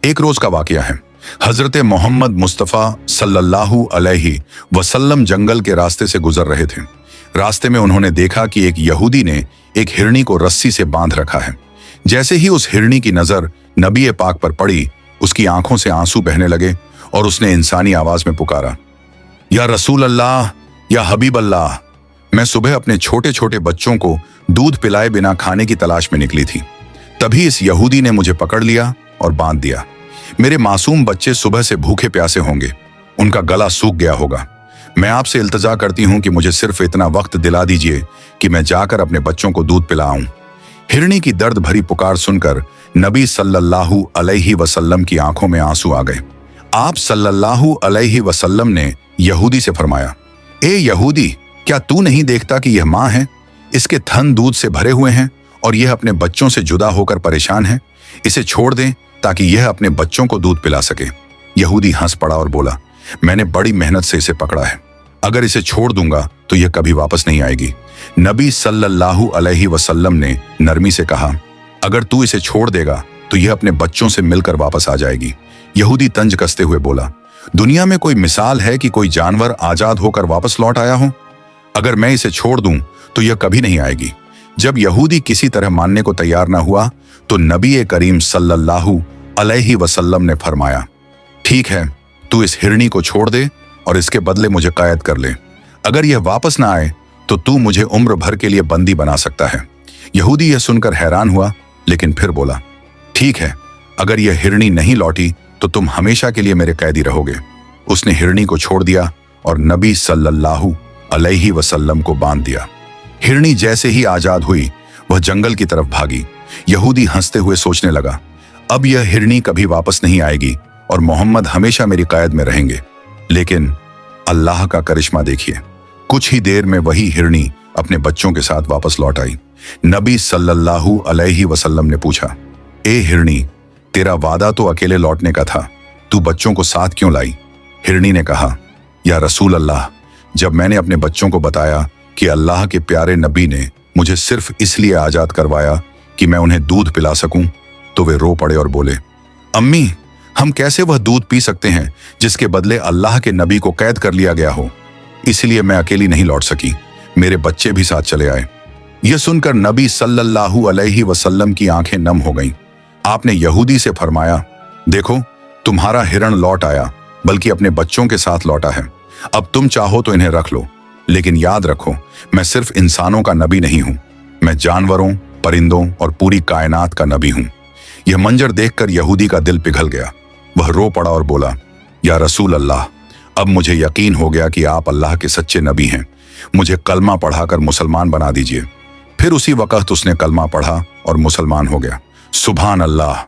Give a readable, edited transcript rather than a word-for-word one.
एक रोज का वाकया है। हजरत मोहम्मद मुस्तफ़ा सल्लल्लाहु अलैहि वसल्लम जंगल के रास्ते से गुजर रहे थे। रास्ते में उन्होंने देखा कि एक यहूदी ने एक हिरनी को रस्सी से बांध रखा है। जैसे ही उस हिरनी की नजर नबी पाक पर पड़ी, उसकी आंखों से आंसू बहने लगे और उसने इंसानी आवाज में पुकारा, या रसूल अल्लाह, या हबीब अल्लाह। मैं सुबह अपने छोटे छोटे बच्चों को दूध पिलाए बिना खाने की तलाश में निकली थी। तभी इस यहूदी ने मुझे पकड़ लिया और बांध दिया। मेरे मासूम बच्चे सुबह से भूखे प्यासे होंगे, उनका गला सूख गया होगा। मैं आपसे इल्तजा करती हूं कि मुझे सिर्फ इतना वक्त दिला दीजिए कि मैं जाकर अपने बच्चों को दूध पिलाऊं। हिरनी की दर्द भरी पुकार सुनकर नबी सल्लल्लाहु अलैहि वसल्लम की आंखों में आंसू आ गए। आप सल्लल्लाहु अलैहि वसल्लम ने यहूदी से फरमाया, ए यहूदी, क्या तू नहीं देखता कि यह माँ है? इसके थन दूध से भरे हुए हैं और यह अपने बच्चों से जुदा होकर परेशान है। इसे छोड़ दें ताकि यह अपने बच्चों को दूध पिला सके। यहूदी हंस पड़ा और बोला, मैंने बड़ी मेहनत से इसे पकड़ा है, अगर इसे छोड़ दूंगा तो यह कभी वापस नहीं आएगी। नबी सल्लल्लाहु अलैहि वसल्लम ने नरमी से कहा, अगर तू इसे छोड़ देगा तो यह अपने बच्चों से मिलकर वापस आ जाएगी। यहूदी तंज कसते हुए बोला, दुनिया में कोई मिसाल है कि कोई जानवर आजाद होकर वापस लौट आया हो? अगर मैं इसे छोड़ दूं तो यह कभी नहीं आएगी। जब यहूदी किसी तरह मानने को तैयार न हुआ तो नबी करीम सल्लल्लाहु अलैहि वसल्लम ने फरमाया, ठीक है, तू इस हिरनी को छोड़ दे और इसके बदले मुझे कैद कर ले। अगर यह वापस ना आए तो तू मुझे उम्र भर के लिए बंदी बना सकता है। यहूदी यह सुनकर हैरान हुआ, लेकिन फिर बोला, ठीक है, अगर यह हिरनी नहीं लौटी तो तुम हमेशा के लिए मेरे कैदी रहोगे। उसने हिरनी को छोड़ दिया और नबी सल्लल्लाहु अलैहि वसल्लम को बांध दिया। हिरनी जैसे ही आजाद हुई, वह जंगल की तरफ भागी। यहूदी हंसते हुए सोचने लगा, अब यह हिरनी कभी वापस नहीं आएगी और मोहम्मद हमेशा मेरी कैद में रहेंगे। लेकिन अल्लाह का करिश्मा देखिए, कुछ ही देर में वही हिरनी अपने बच्चों के साथ वापस लौट आई। नबी सल्लल्लाहु अलैहि वसल्लम ने पूछा, ए हिरनी, तेरा वादा तो अकेले लौटने का था, तू बच्चों को साथ क्यों लाई? हिरनी ने कहा, या रसूल अल्लाह, जब मैंने अपने बच्चों को बताया कि अल्लाह के प्यारे नबी ने मुझे सिर्फ इसलिए आजाद करवाया कि मैं उन्हें दूध पिला सकूं, तो वे रो पड़े और बोले, अम्मी, हम कैसे वह दूध पी सकते हैं जिसके बदले अल्लाह के नबी को कैद कर लिया गया हो? इसलिए मैं अकेली नहीं लौट सकी, मेरे बच्चे भी साथ चले आए। यह सुनकर नबी सल्लल्लाहु अलैहि वसल्लम की आंखें नम हो गईं। आपने यहूदी से फरमाया, देखो, तुम्हारा हिरण लौट आया, बल्कि अपने बच्चों के साथ लौटा है। अब तुम चाहो तो इन्हें रख लो, लेकिन याद रखो, मैं सिर्फ इंसानों का नबी नहीं हूं, मैं जानवरों, परिंदों और पूरी कायनात का नबी हूं। यह मंजर देखकर यहूदी का दिल पिघल गया। वह रो पड़ा और बोला, या रसूल अल्लाह, अब मुझे यकीन हो गया कि आप अल्लाह के सच्चे नबी हैं। मुझे कलमा पढ़ाकर मुसलमान बना दीजिए। फिर उसी वक्त उसने कलमा पढ़ा और मुसलमान हो गया। सुभान अल्लाह।